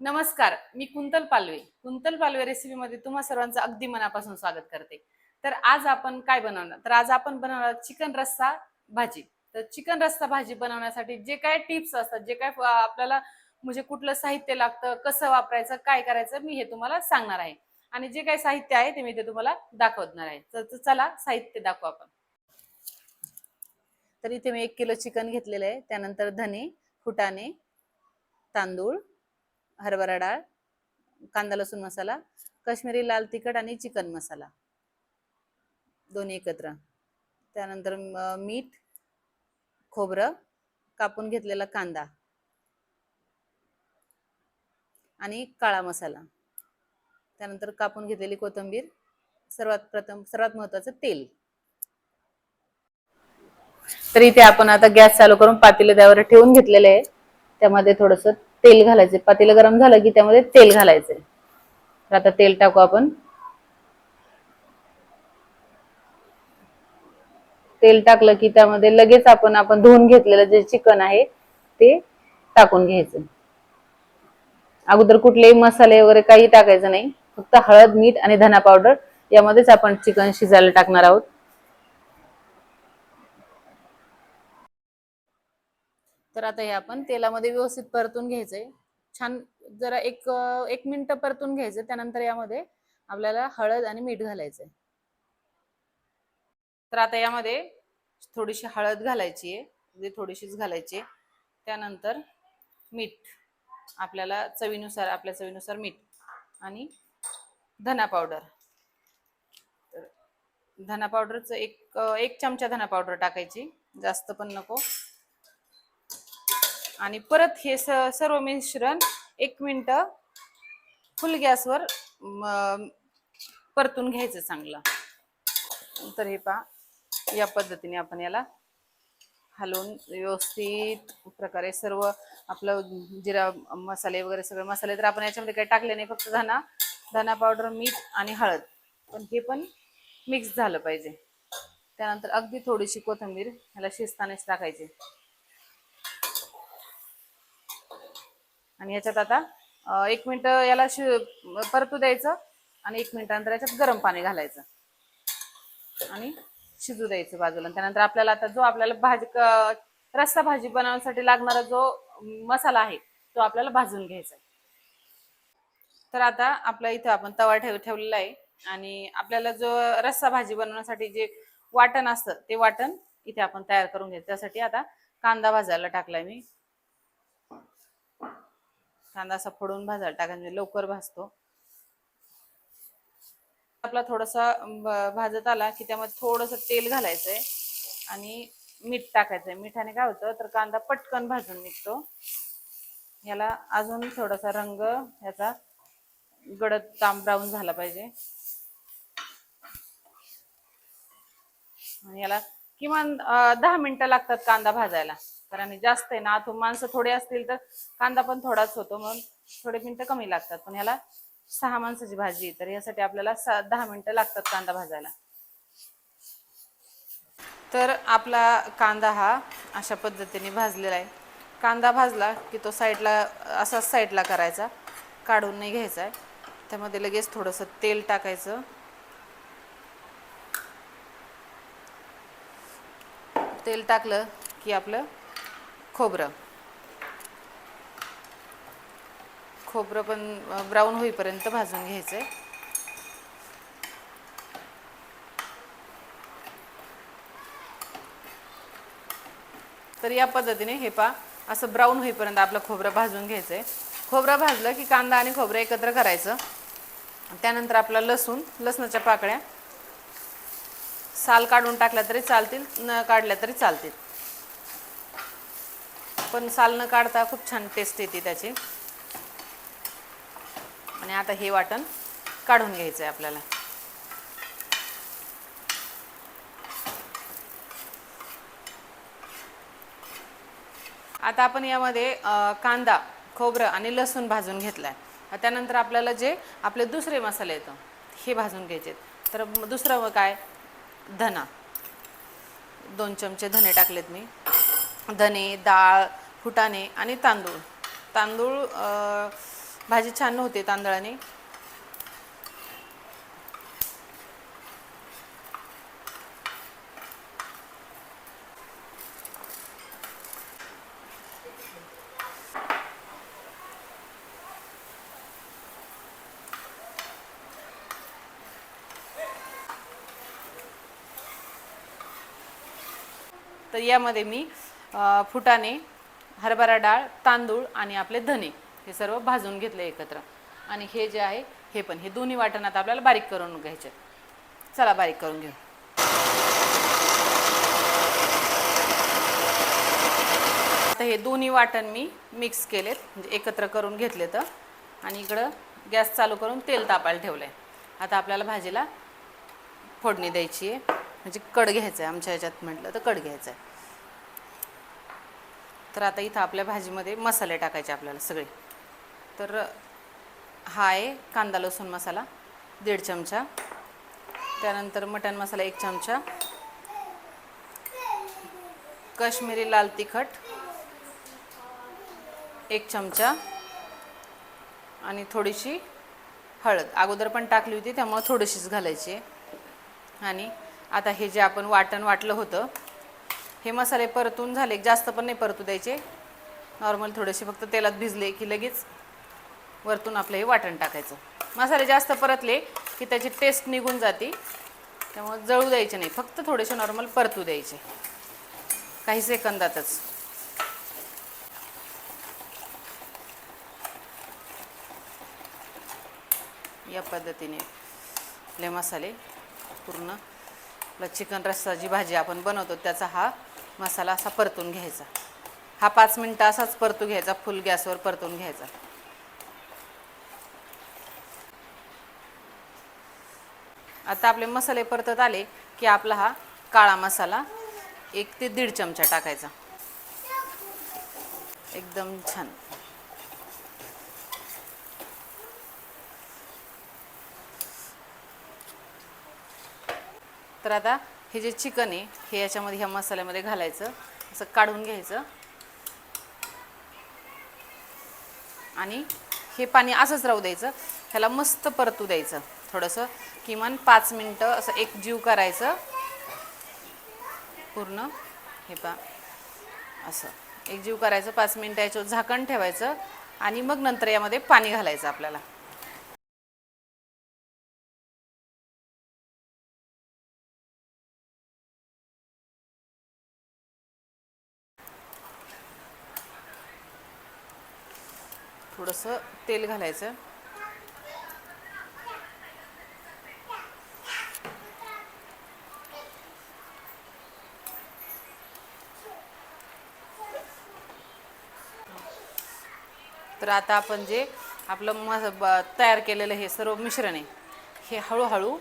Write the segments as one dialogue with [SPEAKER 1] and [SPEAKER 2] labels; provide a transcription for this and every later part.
[SPEAKER 1] नमस्कार, मी quintal Palve. Quintal Palve रेसिपीमध्ये तुम्हा सर्वांचं अगदी मनापासून स्वागत करते. तर आज आपण काय बनवणार? तर आज आपण बनवणार चिकन रस्सा भाजी. तर चिकन रस्सा भाजी बनवण्यासाठी जे काय टिप्स असतात, जे काय आपल्याला म्हणजे कुठलं साहित्य लागतं, कसं वापरायचं, काय करायचं, मी हे तुम्हाला सांगणार आहे. आणि जे काही साहित्य आहे ते मी ते तुम्हाला दाखवणार आहे. तर चला साहित्य दाखवू आपण. तर इथे मी 1 किलो चिकन घेतलेलं आहे. त्यानंतर धने, फुटाणे, तांदूळ, हरभरा डाळ, कांदा लसूण मसाला, काश्मीरी लाल तिखट आणि चिकन मसाला दोन्ही एकत्र. त्यानंतर मीठ, खोबरं, कापून घेतलेला कांदा आणि काळा मसाला. त्यानंतर कापून घेतलेली कोथिंबीर. सर्वात महत्त्वाचं तेल. तर इथे आपण आता गॅस चालू करून पातेलं त्यावर ठेवून घेतलेले आहे. त्यामध्ये थोडंसं तेल घालायचं. पातेलं गरम झालं की त्यामध्ये तेल घालायचं. तर आता तेल टाकू आपण. तेल टाकलं की त्यामध्ये लगेच आपण धुवून घेतलेलं जे चिकन आहे ते टाकून घ्यायचं. अगोदर कुठलेही मसाले वगैरे काही टाकायचं नाही. फक्त हळद, मीठ आणि धना पावडर यामध्येच आपण चिकन शिजायला टाकणार आहोत. तर आता हे आपण तेलामध्ये व्यवस्थित परतून घ्यायचंय. छान जरा एक मिनिट परतून घ्यायचं. त्यानंतर यामध्ये आपल्याला हळद आणि मीठ घालायचंय. तर आता यामध्ये थोडीशी हळद घालायची आहे. म्हणजे थोडीशीच घालायची आहे. त्यानंतर मीठ आपल्या चवीनुसार मीठ आणि धना पावडर. तर धना पावडरचं एक चमचा धना पावडर टाकायची, जास्त पण नको. आणि परत हे सर्व मिश्रण 1 मिनिट फुल गॅसवर परतून घ्यायचं चांगलं. तर हे पहा, या पद्धतीने आपण याला हलवून व्यवस्थित प्रकारे सर्व आपलं जिरा मसाले वगैरे सगळे मसाले तर आपण याच्यामध्ये काही टाकले नाही, फक्त धना पावडर, मीठ आणि हळद. पण हे पण मिक्स झालं पाहिजे. त्यानंतर अगदी थोडीशी कोथिंबीर ह्याला शिजतानाच टाकायची. आणि याच्यात आता 1 मिनिट याला परतू द्यायचं आणि 1 मिनिटानंतर याच्यात गरम पाणी घालायचं आणि शिजू द्यायचं बाजूला. त्यानंतर आपल्याला आता जो आपल्याला रस्सा भाजी बनवण्यासाठी लागणारा जो मसाला आहे तो आपल्याला भाजून घ्यायचा आहे. तर आता आपल्या इथं आपण तवा ठेवलेला आहे आणि आपल्याला जो रस्सा भाजी बनवण्यासाठी जे वाटण असतं ते वाटण इथे आपण तयार करून घ्यायचं. त्यासाठी आता कांदा भाजायला टाकलाय मी. कांदा असा फोडून भाजायला टाकायचा, म्हणजे लवकर भाजतो. आपला थोडासा भाजत आला की त्यामध्ये थोडंसं तेल घालायचंय आणि मीठ टाकायचंय. मिठाने काय होतं तर कांदा पटकन भाजून निघतो. याला अजून थोडासा रंग याचा गडद तांबडा ब्राऊन झाला पाहिजे आणि याला किमान 10 मिनिटं लागतात कांदा भाजायला. कारण जास्त आहे ना, आतून माणसं थोडे असतील तर कांदा पण थोडाच होतो, म्हणून थोडे मिनिटं कमी लागतात. पण याला 6 माणसाची भाजी तर यासाठी आपल्याला 10 मिनिटं लागतात कांदा भाजायला. तर आपला कांदा हा अशा पद्धतीने भाजलेला आहे. कांदा भाजला की तो असाच साईडला करायचा, काढून नाही घ्यायचा आहे. त्यामध्ये लगेच थोडंसं तेल टाकायचं. तेल टाकलं की आपलं खोबरं पण ब्राऊन होईपर्यंत भाजून घ्यायचंय. तर या पद्धतीने हे पहा, असं ब्राऊन होईपर्यंत आपलं खोबरं भाजून घ्यायचंय. खोबरं भाजलं की कांदा आणि खोबरं एकत्र करायचं. त्यानंतर आपला लसणाच्या पाकळ्या साल काढून टाकल्या तरी चालतील, न काढल्या तरी चालतील. पण साल न काढता खूप छान टेस्ट येते त्याची. आणि आता हे वाटण काढून घ्यायचंय आपल्याला. आता आपण यामध्ये कांदा, खोबरं आणि लसूण भाजून घेतलाय. त्यानंतर आपल्याला जे आपले दुसरे मसाले येतं हे भाजून घ्यायचे. तर दुसरं काय, धना 2 चमचे धने टाकलेत मी. धने, डाळ, फुटाणे आणि तांदूळ भाजी छान होते तांदळाने. तर यामध्ये मी फुटाणे, हरभरा डाळ, तांदूळ आणि आपले धने हे सर्व भाजून घेतले एकत्र. आणि हे जे आहे हे पण हे दोन्ही वाटणात आपल्याला बारीक करून घ्यायचे. चला बारीक करून घेऊ. आता हे दोन्ही वाटण मी मिक्स केलेत, म्हणजे एकत्र करून घेतले. तर आणि इकडं गॅस चालू करून तेल तापायला ठेवलं आहे. आता आपल्याला भाजीला फोडणी द्यायची आहे, म्हणजे कड घ्यायचं आहे. आमच्या ह्याच्यात म्हटलं तर कड घ्यायचं आहे. तर आता इथं आपल्या भाजीमध्ये मसाले टाकायचे आपल्याला सगळे. तर हा आहे कांदा लसूण मसाला 1.5 चमचा, त्यानंतर मटण मसाला 1 चमचा, काश्मीरी लाल तिखट 1 चमचा आणि थोडीशी हळद. अगोदर पण टाकली होती त्यामुळे थोडीशीच घालायची आहे. आणि आता हे जे आपण वाटण वाटलं होतं हे मसाले परतून झाले, जास्त पण नाही परतू द्यायचे, नॉर्मल थोडेसे फक्त तेलात भिजले की लगेच वरतून आपलं हे वाटण टाकायचं. मसाले जास्त परतले की त्याची टेस्ट निघून जाते, त्यामुळे जळू द्यायचे नाही, फक्त थोडेसे नॉर्मल परतू द्यायचे काही सेकंदातच. या पद्धतीने आपले मसाले पूर्ण चिकन रस्सा जी भाजी आपण बनवतो त्याचा हा मसाला असा परतून घ्यायचा. हा 5 मिनटं असाच परतू घ्यायचा, फुल गॅसवर परतून घ्यायचा. आता आपले मसाले परतत आले की आपला हा काळा मसाला 1 ते 1.5 चमचा टाकायचा. एकदम छान. तर आता हे जे चिकन आहे हे याच्यामध्ये ह्या मसाल्यामध्ये घालायचं, असं काढून घ्यायचं आणि हे पाणी असंच राहू द्यायचं. ह्याला मस्त परतू द्यायचं थोडंसं, किमान 5 मिनटं असं एकजीव करायचं पूर्ण. हे पा असं एकजीव करायचं 5 मिनटं, याच्यावर झाकण ठेवायचं आणि मग नंतर यामध्ये पाणी घालायचं आपल्याला. थोडंसं तेल घालायचं. तर आता आपण जे आपलं तयार केलेलं हे सर्व मिश्रण आहे हे हळूहळू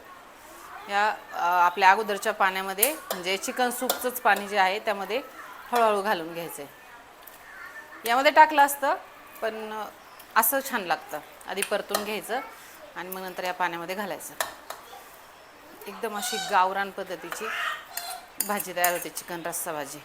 [SPEAKER 1] या आपल्या अगोदरच्या पाण्यामध्ये, म्हणजे चिकन सूपचंच पाणी जे आहे त्यामध्ये हळूहळू घालून घ्यायचं आहे. यामध्ये टाकलं असतं पण असं छान लागतं. आधी परतून घ्यायचं आणि मग नंतर या पाण्यामध्ये घालायचं. एकदम अशी गावरान पद्धतीची भाजी तयार होते, चिकन रस्सा भाजी.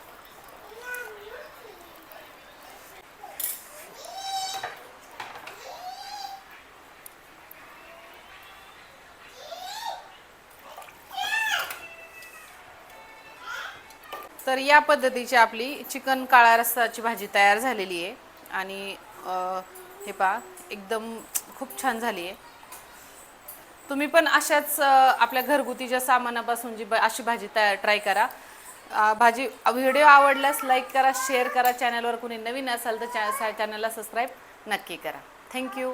[SPEAKER 1] तर या पद्धतीची आपली चिकन काळा रस्साची भाजी तयार झालेली आहे. आणि हे पहा एकदम खूप छान झाली आहे. तुम्ही पण अशाच आपल्या घरगुतीच्या सामानापासून जी अशी भाजी ट्राय करा. भाजी व्हिडिओ आवडल्यास लाईक करा, शेअर करा. चॅनलवर कोणी नवीन असाल तर चॅनलला सबस्क्राईब नक्की करा. थँक्यू.